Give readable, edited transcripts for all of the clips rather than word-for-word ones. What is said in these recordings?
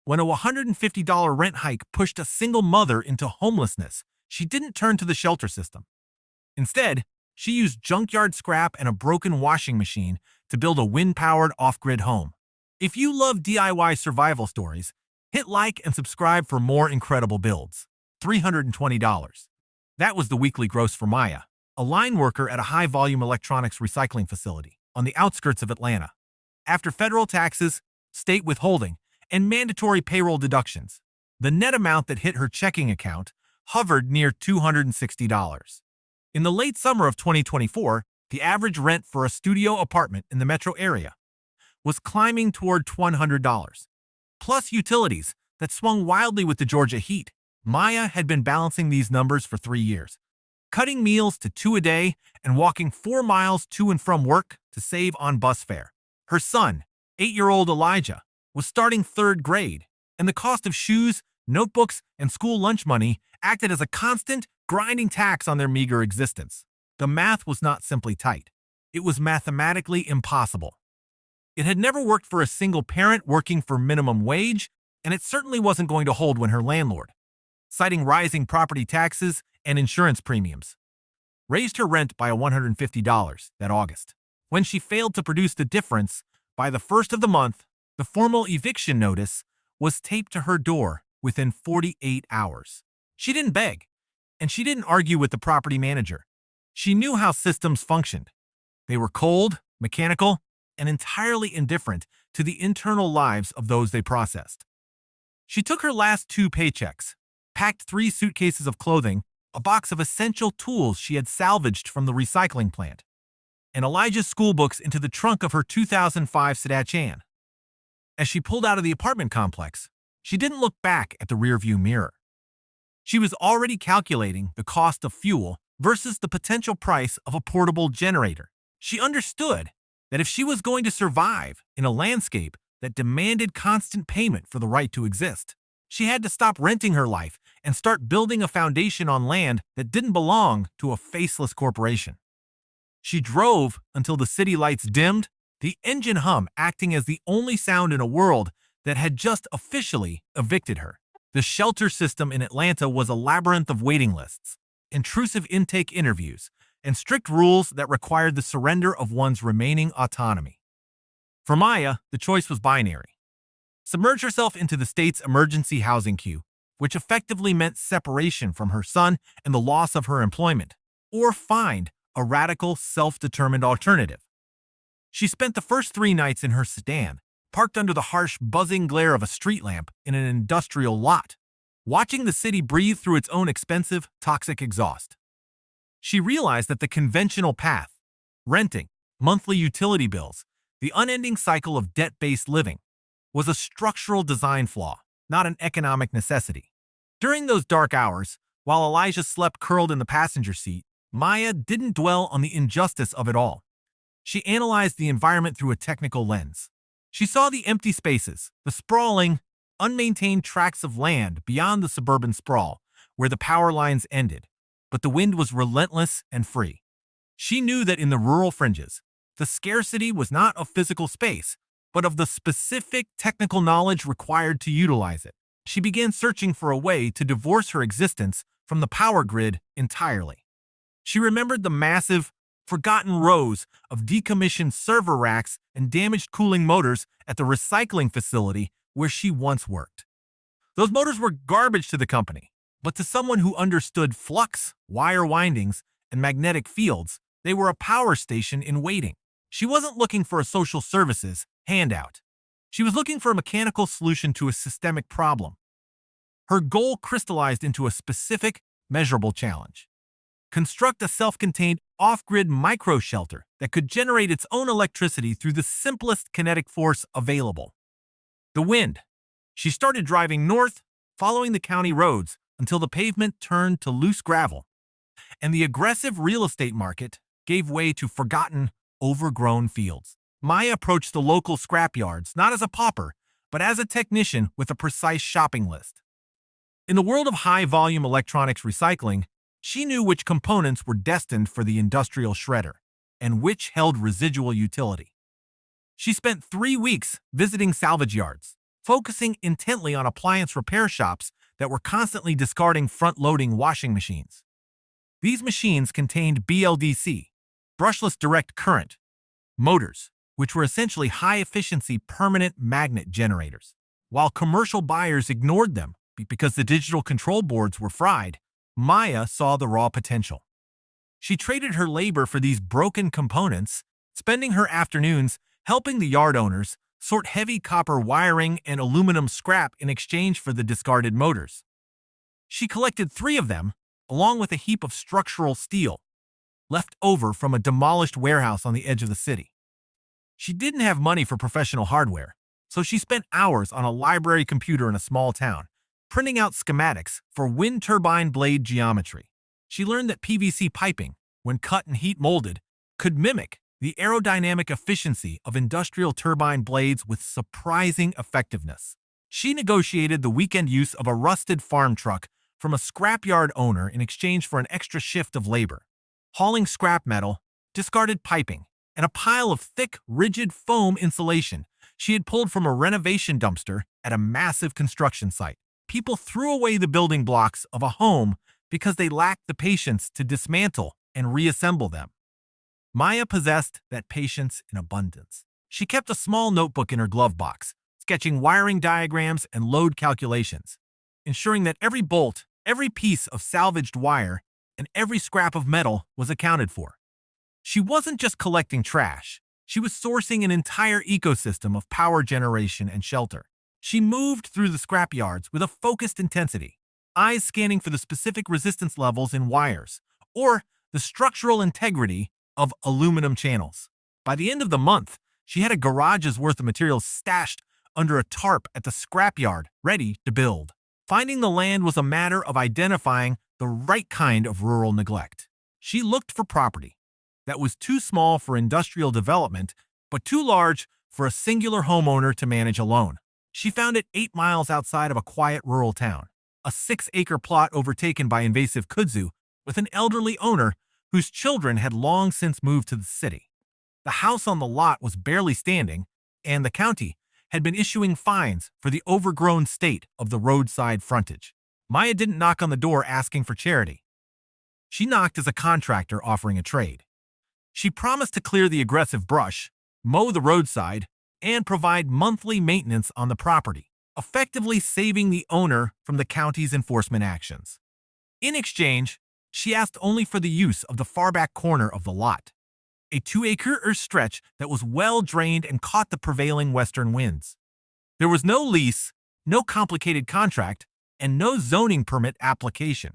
When a $150 rent hike pushed a single mother into homelessness, she didn't turn to the shelter system. Instead, she used junkyard scrap and a broken washing machine to build a wind-powered off-grid home. If you love DIY survival stories, hit like and subscribe for more incredible builds. $320. That was the weekly gross for Maya, a line worker at a high-volume electronics recycling facility on the outskirts of Atlanta. After federal taxes, state withholding, and mandatory payroll deductions, the net amount that hit her checking account hovered near $260. In the late summer of 2024, the average rent for a studio apartment in the metro area was climbing toward $100. Plus utilities that swung wildly with the Georgia heat. Maya had been balancing these numbers for 3 years, cutting meals to 2 a day and walking 4 miles to and from work to save on bus fare. Her son, 8-year-old Elijah, was starting 3rd grade, and the cost of shoes, notebooks, and school lunch money acted as a constant, grinding tax on their meager existence. The math was not simply tight. It was mathematically impossible. It had never worked for a single parent working for minimum wage, and it certainly wasn't going to hold when her landlord, citing rising property taxes and insurance premiums, raised her rent by $150 that August. When she failed to produce the difference by the first of the month, the formal eviction notice was taped to her door within 48 hours. She didn't beg, and she didn't argue with the property manager. She knew how systems functioned. They were cold, mechanical, and entirely indifferent to the internal lives of those they processed. She took her last 2 paychecks, packed 3 suitcases of clothing, a box of essential tools she had salvaged from the recycling plant, and Elijah's school books into the trunk of her 2005 sedan. As she pulled out of the apartment complex, she didn't look back at the rearview mirror. She was already calculating the cost of fuel versus the potential price of a portable generator. She understood that if she was going to survive in a landscape that demanded constant payment for the right to exist, she had to stop renting her life and start building a foundation on land that didn't belong to a faceless corporation. She drove until the city lights dimmed, the engine hum acting as the only sound in a world that had just officially evicted her. The shelter system in Atlanta was a labyrinth of waiting lists, intrusive intake interviews, and strict rules that required the surrender of one's remaining autonomy. For Maya, the choice was binary. Submerge herself into the state's emergency housing queue, which effectively meant separation from her son and the loss of her employment, or find a radical, self-determined alternative. She spent the first 3 nights in her sedan, parked under the harsh, buzzing glare of a street lamp in an industrial lot, watching the city breathe through its own expensive, toxic exhaust. She realized that the conventional path, renting, monthly utility bills, the unending cycle of debt-based living, was a structural design flaw, not an economic necessity. During those dark hours, while Elijah slept curled in the passenger seat, Maya didn't dwell on the injustice of it all. She analyzed the environment through a technical lens. She saw the empty spaces, the sprawling, unmaintained tracts of land beyond the suburban sprawl, where the power lines ended, but the wind was relentless and free. She knew that in the rural fringes, the scarcity was not of physical space, but of the specific technical knowledge required to utilize it. She began searching for a way to divorce her existence from the power grid entirely. She remembered the massive, forgotten rows of decommissioned server racks and damaged cooling motors at the recycling facility where she once worked. Those motors were garbage to the company, but to someone who understood flux, wire windings, and magnetic fields, they were a power station in waiting. She wasn't looking for a social services handout. She was looking for a mechanical solution to a systemic problem. Her goal crystallized into a specific, measurable challenge. Construct a self-contained, off-grid micro-shelter that could generate its own electricity through the simplest kinetic force available: the wind. She started driving north, following the county roads until the pavement turned to loose gravel, and the aggressive real estate market gave way to forgotten, overgrown fields. Maya approached the local scrapyards not as a pauper, but as a technician with a precise shopping list. In the world of high-volume electronics recycling, she knew which components were destined for the industrial shredder and which held residual utility. She spent 3 weeks visiting salvage yards, focusing intently on appliance repair shops that were constantly discarding front-loading washing machines. These machines contained BLDC, brushless direct current, motors, which were essentially high-efficiency permanent magnet generators. While commercial buyers ignored them because the digital control boards were fried, Maya saw the raw potential. She traded her labor for these broken components, spending her afternoons helping the yard owners sort heavy copper wiring and aluminum scrap in exchange for the discarded motors. She collected 3 of them, along with a heap of structural steel left over from a demolished warehouse on the edge of the city. She didn't have money for professional hardware, so she spent hours on a library computer in a small town, printing out schematics for wind turbine blade geometry. She learned that PVC piping, when cut and heat molded, could mimic the aerodynamic efficiency of industrial turbine blades with surprising effectiveness. She negotiated the weekend use of a rusted farm truck from a scrapyard owner in exchange for an extra shift of labor, hauling scrap metal, discarded piping, and a pile of thick, rigid foam insulation she had pulled from a renovation dumpster at a massive construction site. People threw away the building blocks of a home because they lacked the patience to dismantle and reassemble them. Maya possessed that patience in abundance. She kept a small notebook in her glove box, sketching wiring diagrams and load calculations, ensuring that every bolt, every piece of salvaged wire, and every scrap of metal was accounted for. She wasn't just collecting trash. She was sourcing an entire ecosystem of power generation and shelter. She moved through the scrapyards with a focused intensity, eyes scanning for the specific resistance levels in wires or the structural integrity of aluminum channels. By the end of the month, she had a garage's worth of materials stashed under a tarp at the scrapyard, ready to build. Finding the land was a matter of identifying the right kind of rural neglect. She looked for property that was too small for industrial development, but too large for a singular homeowner to manage alone. She found it 8 miles outside of a quiet rural town, a 6-acre plot overtaken by invasive kudzu with an elderly owner whose children had long since moved to the city. The house on the lot was barely standing, and the county had been issuing fines for the overgrown state of the roadside frontage. Maya didn't knock on the door asking for charity. She knocked as a contractor offering a trade. She promised to clear the aggressive brush, mow the roadside, and provide monthly maintenance on the property, effectively saving the owner from the county's enforcement actions. In exchange, she asked only for the use of the far back corner of the lot, a 2-acre stretch that was well drained and caught the prevailing western winds. There was no lease, no complicated contract, and no zoning permit application.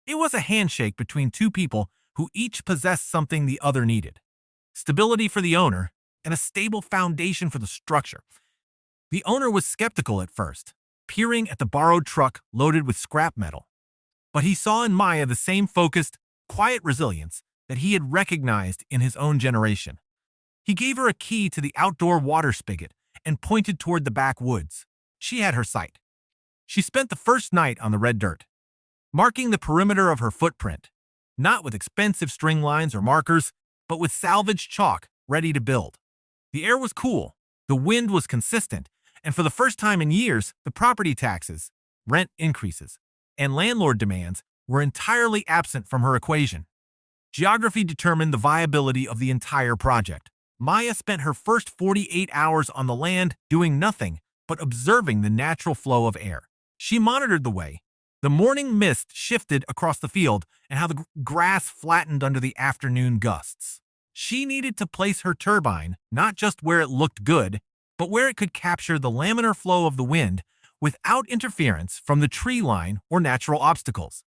It was a handshake between 2 people who each possessed something the other needed: stability for the owner and a stable foundation for the structure. The owner was skeptical at first, peering at the borrowed truck loaded with scrap metal. But he saw in Maya the same focused, quiet resilience that he had recognized in his own generation. He gave her a key to the outdoor water spigot and pointed toward the backwoods. She had her sight. She spent the first night on the red dirt, marking the perimeter of her footprint, not with expensive string lines or markers, but with salvaged chalk ready to build. The air was cool, the wind was consistent, and for the first time in years, the property taxes, rent increases, and landlord demands were entirely absent from her equation. Geography determined the viability of the entire project. Maya spent her first 48 hours on the land doing nothing but observing the natural flow of air. She monitored the way the morning mist shifted across the field and how the grass flattened under the afternoon gusts. She needed to place her turbine not just where it looked good, but where it could capture the laminar flow of the wind without interference from the tree line or natural obstacles.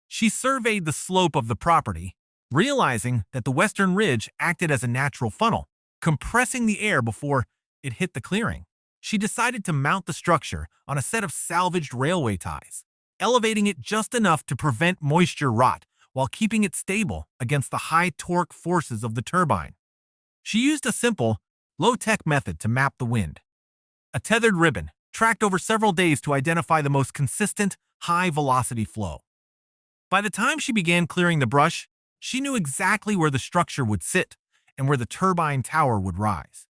She surveyed the slope of the property, realizing that the western ridge acted as a natural funnel, compressing the air before it hit the clearing. She decided to mount the structure on a set of salvaged railway ties, elevating it just enough to prevent moisture rot while keeping it stable against the high torque forces of the turbine. She used a simple, low-tech method to map the wind. A tethered ribbon, tracked over several days to identify the most consistent, high-velocity flow. By the time she began clearing the brush, she knew exactly where the structure would sit and where the turbine tower would rise.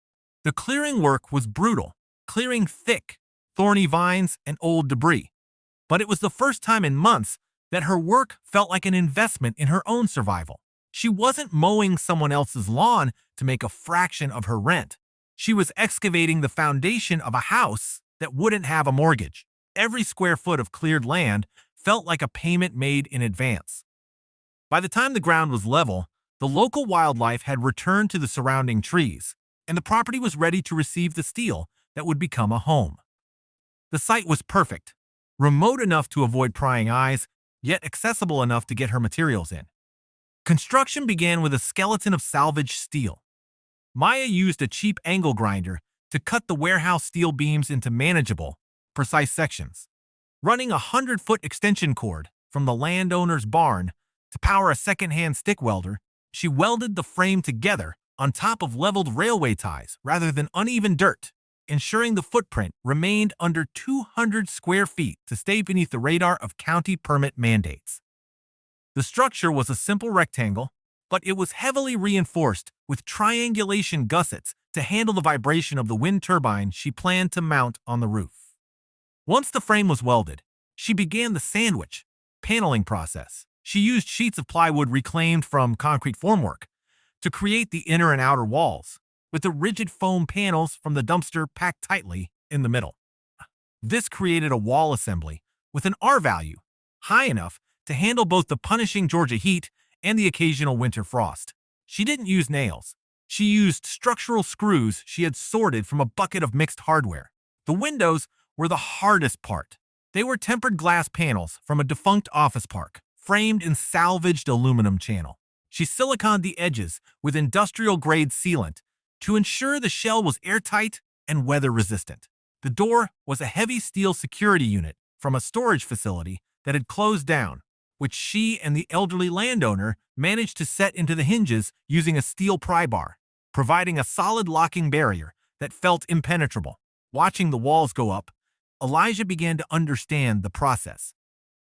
The clearing work was brutal, clearing thick, thorny vines, and old debris. But it was the first time in months that her work felt like an investment in her own survival. She wasn't mowing someone else's lawn to make a fraction of her rent. She was excavating the foundation of a house that wouldn't have a mortgage. Every square foot of cleared land felt like a payment made in advance. By the time the ground was level, the local wildlife had returned to the surrounding trees, and the property was ready to receive the steel that would become a home. The site was perfect, remote enough to avoid prying eyes, yet accessible enough to get her materials in. Construction began with a skeleton of salvaged steel. Maya used a cheap angle grinder to cut the warehouse steel beams into manageable, precise sections. Running a 100-foot extension cord from the landowner's barn to power a second-hand stick welder, she welded the frame together on top of leveled railway ties rather than uneven dirt, ensuring the footprint remained under 200 square feet to stay beneath the radar of county permit mandates. The structure was a simple rectangle, but it was heavily reinforced with triangulation gussets to handle the vibration of the wind turbine she planned to mount on the roof. Once the frame was welded, she began the sandwich paneling process. She used sheets of plywood reclaimed from concrete formwork to create the inner and outer walls, with the rigid foam panels from the dumpster packed tightly in the middle. This created a wall assembly with an R value high enough to handle both the punishing Georgia heat and the occasional winter frost. She didn't use nails. She used structural screws she had sorted from a bucket of mixed hardware. The windows were the hardest part. They were tempered glass panels from a defunct office park, framed in salvaged aluminum channel. She siliconed the edges with industrial-grade sealant to ensure the shell was airtight and weather-resistant. The door was a heavy steel security unit from a storage facility that had closed down, which she and the elderly landowner managed to set into the hinges using a steel pry bar, providing a solid locking barrier that felt impenetrable. Watching the walls go up, Elijah began to understand the process.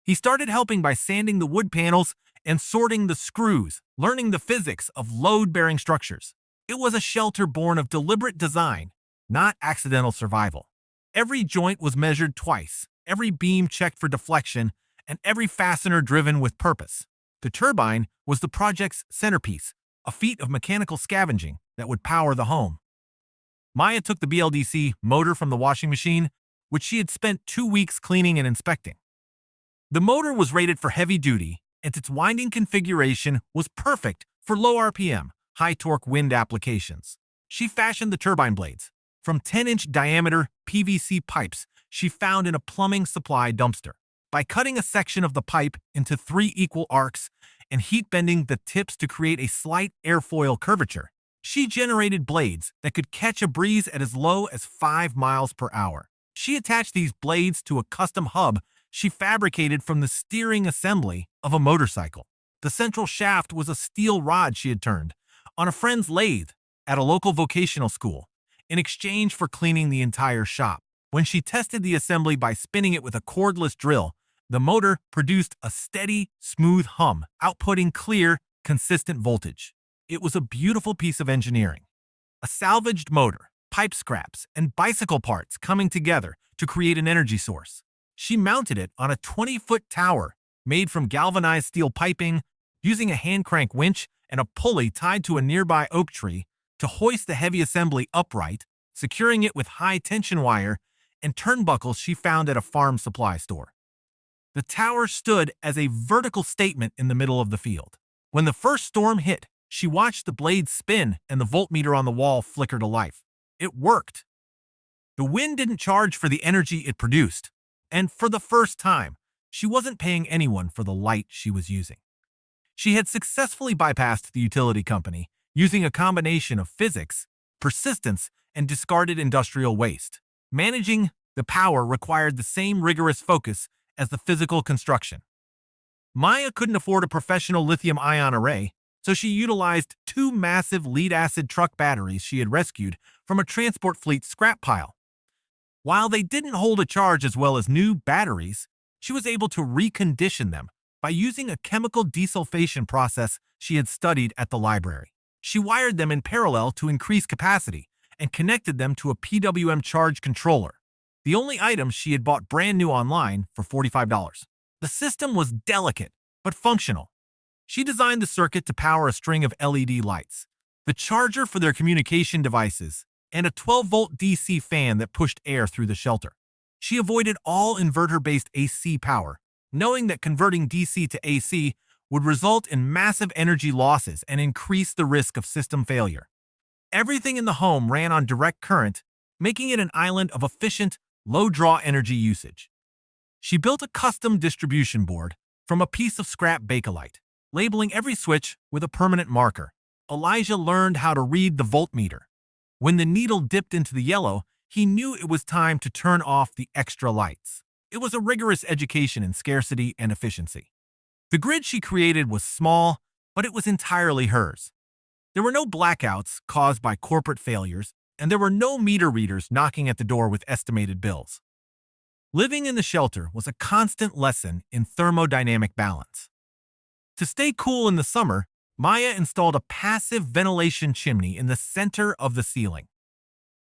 He started helping by sanding the wood panels and sorting the screws, learning the physics of load-bearing structures. It was a shelter born of deliberate design, not accidental survival. Every joint was measured twice, every beam checked for deflection, and every fastener driven with purpose. The turbine was the project's centerpiece, a feat of mechanical scavenging that would power the home. Maya took the BLDC motor from the washing machine, which she had spent 2 weeks cleaning and inspecting. The motor was rated for heavy duty, and its winding configuration was perfect for low RPM, high-torque wind applications. She fashioned the turbine blades from 10-inch diameter PVC pipes she found in a plumbing supply dumpster. By cutting a section of the pipe into 3 equal arcs and heat-bending the tips to create a slight airfoil curvature, she generated blades that could catch a breeze at as low as 5 miles per hour. She attached these blades to a custom hub she fabricated from the steering assembly of a motorcycle. The central shaft was a steel rod she had turned on a friend's lathe at a local vocational school in exchange for cleaning the entire shop. When she tested the assembly by spinning it with a cordless drill, the motor produced a steady, smooth hum, outputting clear, consistent voltage. It was a beautiful piece of engineering. A salvaged motor, pipe scraps, and bicycle parts coming together to create an energy source. She mounted it on a 20-foot tower made from galvanized steel piping, using a hand crank winch and a pulley tied to a nearby oak tree to hoist the heavy assembly upright, securing it with high-tension wire and turnbuckles she found at a farm supply store. The tower stood as a vertical statement in the middle of the field. When the first storm hit, she watched the blades spin and the voltmeter on the wall flicker to life. It worked. The wind didn't charge for the energy it produced, and for the first time, she wasn't paying anyone for the light she was using. She had successfully bypassed the utility company using a combination of physics, persistence, and discarded industrial waste. Managing the power required the same rigorous focus as the physical construction. Maya couldn't afford a professional lithium-ion array, so she utilized 2 massive lead-acid truck batteries she had rescued from a transport fleet scrap pile. While they didn't hold a charge as well as new batteries, she was able to recondition them by using a chemical desulfation process she had studied at the library. She wired them in parallel to increase capacity and connected them to a PWM charge controller. the only items she had bought brand new online for $45. The system was delicate, but functional. She designed the circuit to power a string of LED lights, the charger for their communication devices, and a 12-volt DC fan that pushed air through the shelter. She avoided all inverter-based AC power, knowing that converting DC to AC would result in massive energy losses and increase the risk of system failure. Everything in the home ran on direct current, making it an island of efficient, low-draw energy usage. She built a custom distribution board from a piece of scrap Bakelite, labeling every switch with a permanent marker. Elijah learned how to read the voltmeter. When the needle dipped into the yellow, he knew it was time to turn off the extra lights. It was a rigorous education in scarcity and efficiency. The grid she created was small, but it was entirely hers. There were no blackouts caused by corporate failures, and there were no meter readers knocking at the door with estimated bills. Living in the shelter was a constant lesson in thermodynamic balance. To stay cool in the summer, Maya installed a passive ventilation chimney in the center of the ceiling,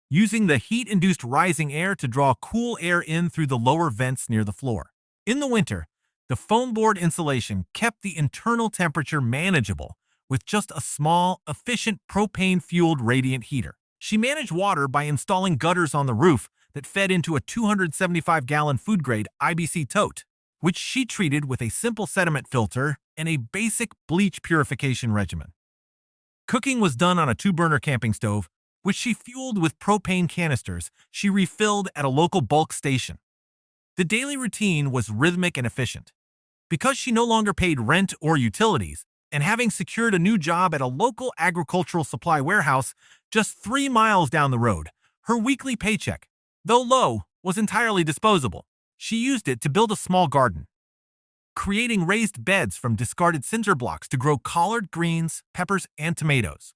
using the heat-induced rising air to draw cool air in through the lower vents near the floor. In the winter, the foam board insulation kept the internal temperature manageable with just a small, efficient propane-fueled radiant heater. She managed water by installing gutters on the roof that fed into a 275-gallon food-grade IBC tote, which she treated with a simple sediment filter and a basic bleach purification regimen. Cooking was done on a 2-burner camping stove, which she fueled with propane canisters she refilled at a local bulk station. The daily routine was rhythmic and efficient. Because she no longer paid rent or utilities, and having secured a new job at a local agricultural supply warehouse just 3 miles down the road, her weekly paycheck, though low, was entirely disposable. She used it to build a small garden, creating raised beds from discarded cinder blocks to grow collard greens, peppers, and tomatoes.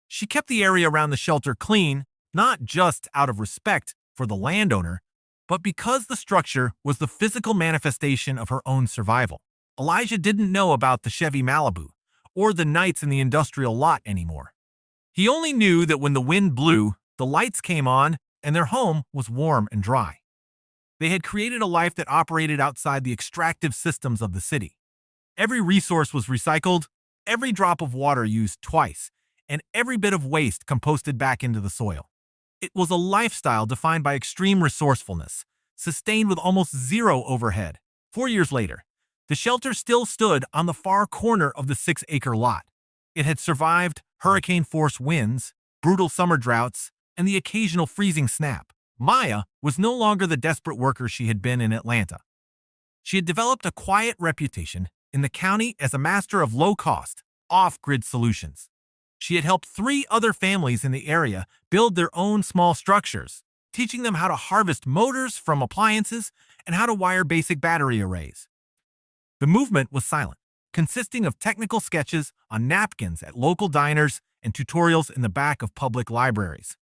She kept the area around the shelter clean, not just out of respect for the landowner, but because the structure was the physical manifestation of her own survival. Elijah didn't know about the Chevy Malibu or the nights in the industrial lot anymore. He only knew that when the wind blew, the lights came on, and their home was warm and dry. They had created a life that operated outside the extractive systems of the city. Every resource was recycled, every drop of water used twice, and every bit of waste composted back into the soil. It was a lifestyle defined by extreme resourcefulness, sustained with almost zero overhead. 4 years later, the shelter still stood on the far corner of the 6-acre lot. It had survived hurricane-force winds, brutal summer droughts, and the occasional freezing snap. Maya was no longer the desperate worker she had been in Atlanta. She had developed a quiet reputation in the county as a master of low-cost, off-grid solutions. She had helped 3 other families in the area build their own small structures, teaching them how to harvest motors from appliances and how to wire basic battery arrays. The movement was silent, consisting of technical sketches on napkins at local diners and tutorials in the back of public libraries.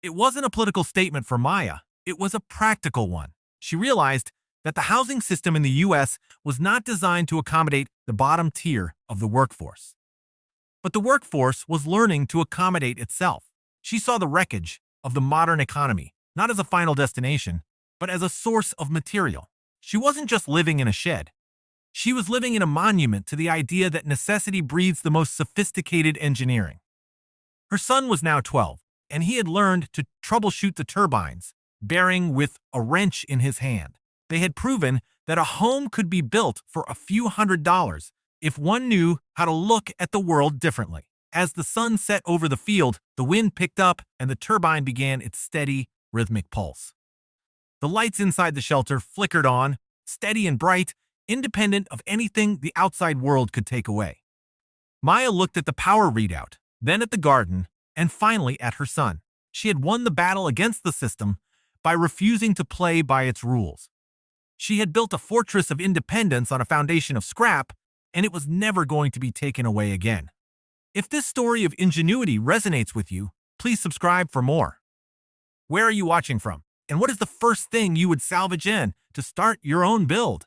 It wasn't a political statement for Maya, it was a practical one. She realized that the housing system in the U.S. was not designed to accommodate the bottom tier of the workforce. But the workforce was learning to accommodate itself. She saw the wreckage of the modern economy, not as a final destination, but as a source of material. She wasn't just living in a shed. She was living in a monument to the idea that necessity breeds the most sophisticated engineering. Her son was now 12, and he had learned to troubleshoot the turbines, bearing with a wrench in his hand. They had proven that a home could be built for a few $100s if one knew how to look at the world differently. As the sun set over the field, the wind picked up and the turbine began its steady, rhythmic pulse. The lights inside the shelter flickered on, steady and bright, independent of anything the outside world could take away. Maya looked at the power readout, then at the garden, and finally at her son. She had won the battle against the system by refusing to play by its rules. She had built a fortress of independence on a foundation of scrap, and it was never going to be taken away again. If this story of ingenuity resonates with you, please subscribe for more. Where are you watching from? And what is the first thing you would salvage in to start your own build?